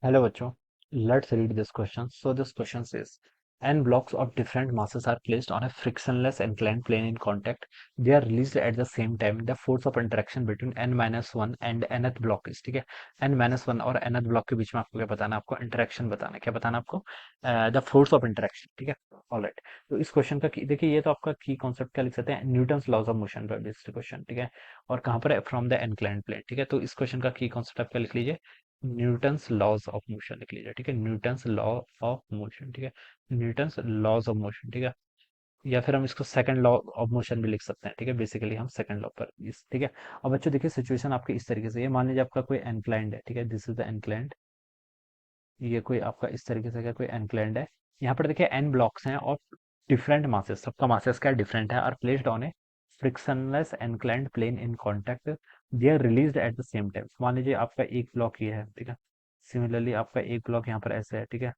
Hello, Bacho. Let's read this question. So this question says, n blocks of different masses are placed on a frictionless inclined plane in contact. They are released at the same time. The force of interaction between n minus one and nth block is, ठीक है। n minus one और nth block के बीच में आपको क्या बताना है? आपको इंटरेक्शन बताना है। क्या बताना है आपको? द फोर्स ऑफ इंटरेक्शन, ठीक है। ऑलराइट। तो इस क्वेश्चन का देखिए, ये तो आपका की कॉन्सेप्ट क्या लिख सकते हैं? न्यूटन्स लॉज ऑफ मोशन पर बेस्ड क्वेश्चन, ठीक है। और कहाँ पर है? फ्रॉम द इंक्लाइंड प्लेन, ठीक है। तो इस क्वेश्चन का की कॉन्सेप्ट आप क्या लिख लीजिए? न्यूटन्स लॉज ऑफ मोशन लिख लीजिए, ठीक है। न्यूटन्स लॉ ऑफ मोशन, ठीक है। न्यूटन्स लॉज ऑफ मोशन, ठीक है। या फिर हम इसको सेकंड लॉ ऑफ मोशन भी लिख सकते हैं, ठीक है। बेसिकली हम सेकंड लॉ पर इस, ठीक है। अब बच्चों देखिए, सिचुएशन आपकी इस तरीके से, ये मान लीजिए आपका कोई एनक्लाइंड है, ठीक है। This is the inclined. ये कोई आपका इस तरीके से क्या कोई एनक्लाइंड है। यहाँ पर देखिए एन ब्लॉक्स हैं और डिफरेंट मासेस, सबका मासेस क्या डिफरेंट है, are placed on a frictionless inclined plane in contact. They are released at the same time. मान लीजिए आपका एक ब्लॉक ये है, ठीक है। सिमिलरली आपका एक ब्लॉक यहाँ पर ऐसे है, ठीक है।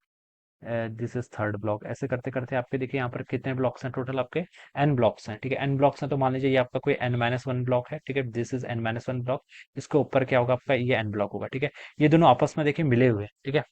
This is third block. ऐसे करते करते आपके देखिए यहाँ पर कितने ब्लॉक्स हैं टोटल? आपके एन ब्लॉक्स हैं, ठीक है। एन ब्लॉक्स हैं तो मान लीजिए ये आपका कोई एन माइनस वन ब्लॉक है, ठीक है। This is an minus one block. इसके ऊपर क्या होगा? आपका ये एन ब्लॉक होगा, ठीक है। ये दोनों आपस में देखिए मिले हुए हैं, ठीक है।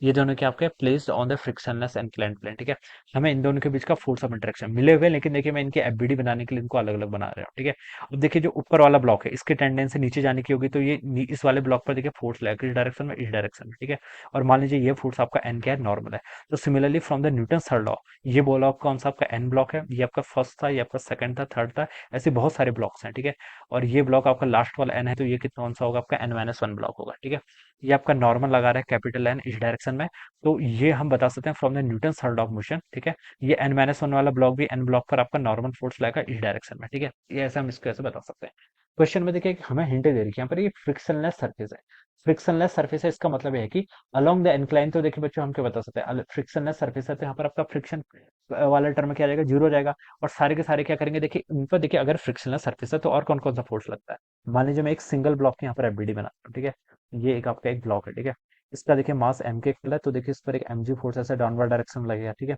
ये दोनों क्या आपके placed on the frictionless inclined plane, ठीक है। हमें इन दोनों के बीच का फोर्स ऑफ इंटरेक्शन मिले हुए हैं, लेकिन देखिए मैं इनकी एफबीडी बनाने के लिए इनको अलग अलग बना रहा हूँ, ठीक है। अब देखिए जो ऊपर वाला ब्लॉक है, इसकी टेंडेंसी नीचे जाने की होगी, तो ये इस वाले ब्लॉक पर देखिए फोर्स लगेगा किस डायरेक्शन में? इस डायरेक्शन में, ठीक है। और मान लीजिए ये फोर्स आपका एन क्या है? नॉर्मल है। तो similarly from the Newton third law, ये ब्लॉक कौन सा आपका एन ब्लॉक है? ये आपका फर्स्ट था, ये आपका सेकंड था, थर्ड था। ऐसे बहुत सारे ब्लॉक्स हैं, ठीक है। और ये ब्लॉक आपका लास्ट वाला एन है, तो ये कितना कौन सा होगा? आपका एन माइनस वन ब्लॉक होगा, ठीक है। ये आपका नॉर्मल लगा रहा है कैपिटल एन इस डायरेक्शन में। तो ये हम बता सकते हैं from the Newton third of motion, ठीक है। ये एन माइनस वन वाला ब्लॉक भी एन ब्लॉक पर आपका नॉर्मल फोर्स लाएगा इस डायरेक्शन में, ठीक है। ये ऐसे हम इसको ऐसे बता सकते हैं। क्वेश्चन में देखिए कि हमें हिंट दे रही है यहाँ पर, ये फ्रिक्शनलेस सरफेस है। फ्रिक्शनलेस सरफेस है, इसका मतलब ये है कि अलोंग द इंक्लाइन। तो देखिए बच्चों हम क्या बता सकते हैं? फ्रिक्शनलेस सरफेस है तो यहाँ पर आपका फ्रिक्शन वाला टर्म क्या आ जाएगा? जीरो हो जाएगा। और सारे के सारे क्या करेंगे? देखिए इन पर देखिए, अगर फ्रिक्शनलेस सरफेस है तो और कौन कौन सा फोर्स लगता है? मान लीजिए मैं एक सिंगल ब्लॉक की यहाँ पर एफबीडी बना रहा हूँ, ठीक है। ये एक आपका एक ब्लॉक है, ठीक है। इसका देखिए मास एम के इक्वल है, तो देखिए इस पर एक mg फोर्स ऐसे डाउनवर्ड डायरेक्शन में लगेगा, ठीक है।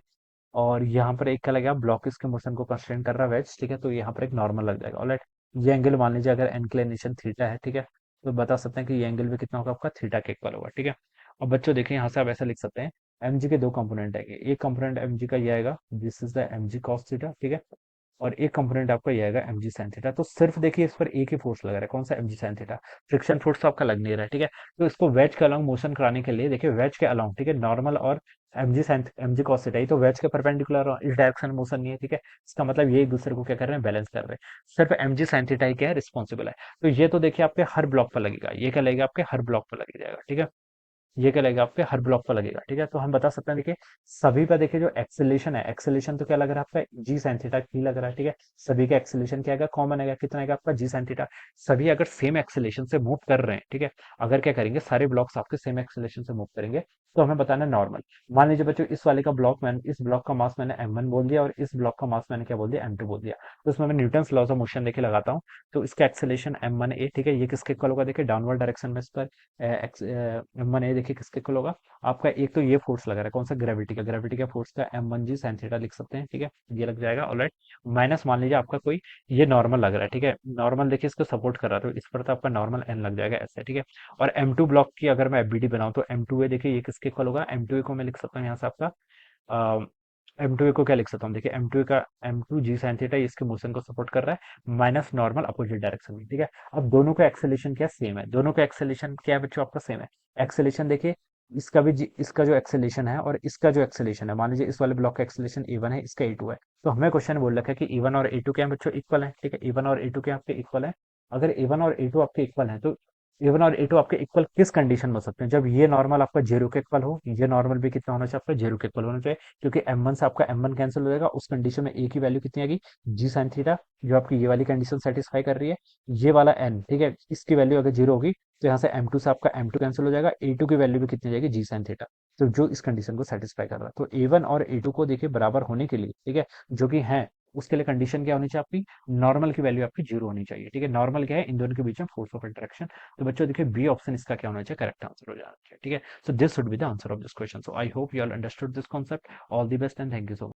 और यहाँ पर एक क्या लगेगा? ब्लॉक इसके मोशन को कंस्ट्रेन कर रहा है वेज, ठीक है। तो यहाँ पर एक नॉर्मल लग जाएगा, ऑलराइट। ये एंगल मान लीजिए अगर इंक्लिनेशन थीटा है, ठीक है, तो बता सकते हैं कि ये एंगल भी कितना होगा? आपका थीटा के इक्वल होगा, ठीक है। अब बच्चों देखिए यहाँ से आप ऐसा लिख सकते हैं, mg के दो कंपोनेंट आएंगे। एक कंपोनेंट mg का ये आएगा, this is the mg cos theta, ठीक है। और एक कंपोनेंट आपका ये आएगा mg sin थीटा। तो सिर्फ देखिए इस पर एक ही फोर्स लगा रहा है, कौन सा? mg sin theta. Friction force तो आपका लग नहीं रहा है, ठीक है। तो इसको वेज के अलोंग मोशन कराने के लिए देखिए वेज के अलोंग, ठीक है, नॉर्मल और mg cos थीटा, ये तो वेज के परपेंडिकुलर इस डायरेक्शन में मोशन नहीं है, ठीक है। इसका मतलब ये एक दूसरे को क्या कर रहे हैं? बैलेंस कर रहे हैं। सिर्फ mg sin थीटा ही क्या है? रिस्पॉन्सिबल है। तो ये तो देखिए आपके हर ब्लॉक पर लगेगा, ये क्या लगेगा? आपके हर ब्लॉक पर लग जाएगा, ठीक है। ये क्या लगेगा? आपके हर ब्लॉक पर लगेगा, ठीक है। तो हम बता सकते हैं देखिए, सभी पर देखिए जो एक्सेलेरेशन है, एक्सेलेरेशन तो क्या लग रहा है? आपका जी साइन थीटा ही लग रहा है, ठीक है। सभी का एक्सेलेरेशन क्या आएगा? कॉमन आएगा, कितना आएगा? आपका जी साइन थीटा। सभी अगर सेम एक्सेलेरेशन से मूव कर रहे हैं, ठीक है, अगर क्या करेंगे, सारे ब्लॉक्स आपके सेम एक्सेलेरेशन से मूव करेंगे, तो हमें बताना है नॉर्मल। मान लीजिए बच्चों इस वाले का ब्लॉक, मैंने इस ब्लॉक का मास मैंने m1 बोल दिया, और इस ब्लॉक का मास मैंने क्या बोल दिया? m2 बोल दिया। तो इसमें मैं न्यूटन लॉज ऑफ मोशन देखिए लगाता हूँ। तो इसका एक्सेलेरेशन m1a, ठीक है, ये किसके इक्वल होगा? देखिए डाउनवर्ड डायरेक्शन में इस पर m1a देखिए किसके इक्वल होगा? आपका एक तो ये फोर्स लगा रहा है, कौन सा? ग्रेविटी का। ग्रेविटी का फोर्स का m1g sin थीटा लिख सकते हैं, ठीक है। ये लग जाएगा, ऑलराइट। माइनस मान लीजिए आपका कोई ये नॉर्मल लग रहा है, ठीक है। नॉर्मल देखिए इसको सपोर्ट कर रहा है, तो इस पर तो आपका नॉर्मल n लग जाएगा ऐसे, ठीक है। और m2 ब्लॉक की अगर मैं एफबीडी बनाऊं, तो m2a देखिए ये किसके इक्वल होगा? m2a को मैं लिख सकता हूँ यहाँ से आपका m2a को क्या लिख सकता हूँ? देखिए m2a का m2g sin थीटा इसके मोशन को सपोर्ट कर रहा है, माइनस नॉर्मल अपोजिट डायरेक्शन में, ठीक है। अब दोनों का एक्सेलेरेशन क्या सेम है? दोनों का एक्सेलेरेशन क्या है बच्चों? आपका सेम है। एक्सेलेरेशन देखिए, इसका भी इसका जो एक्सेलेरेशन है और इसका जो एक्सेलेरेशन है, मान लीजिए इस वाले ब्लॉक का एक्सेलेरेशन ए वन है, इसका ए टू है। तो हमें क्वेश्चन बोल रखा है कि ए वन और ए टू क्या है बच्चों? इक्वल है, ठीक है। ए वन और ए टू क्या आपके इक्वल है? अगर ए वन और ए टू आपके इक्वल है, तो ए वन और ए टू आपके इक्वल किस कंडीशन में हो सकते हैं? जब ये नॉर्मल आपका जीरो के इक्वल हो, ये नॉर्मल भी कितना होना चाहिए? आपका जीरो के इक्वल होना चाहिए, क्योंकि m1 से आपका m1 कैंसिल हो जाएगा। उस कंडीशन में ए की वैल्यू कितनी आएगी? जी साइन थीटा, जो आपकी ये वाली कंडीशन सेटिस्फाई कर रही है। ये वाला n, ठीक है, इसकी वैल्यू अगर जीरो होगी, तो यहाँ से m2 से आपका m2 कैंसिल हो जाएगा। ए2 की वैल्यू भी कितनी जाएगी? जी साइन थीटा। तो जो इस कंडीशन को सेटिस्फाई कर रहा है, तो ए1 और ए टू को देखिए बराबर होने के लिए, ठीक है, जो कि है, उसके लिए कंडीशन क्या होनी चाहिए? आपकी नॉर्मल की वैल्यू आपकी जीरो होनी चाहिए, ठीक है। नॉर्मल क्या है? इन दोनों के बीच में फोर्स ऑफ इंटरेक्शन। तो बच्चों देखिए बी ऑप्शन इसका क्या होना चाहिए? करेक्ट आंसर हो जाना चाहिए, ठीक है। So this should be the answer of this question. So I hope you all understood this concept. All the best and thank you so much.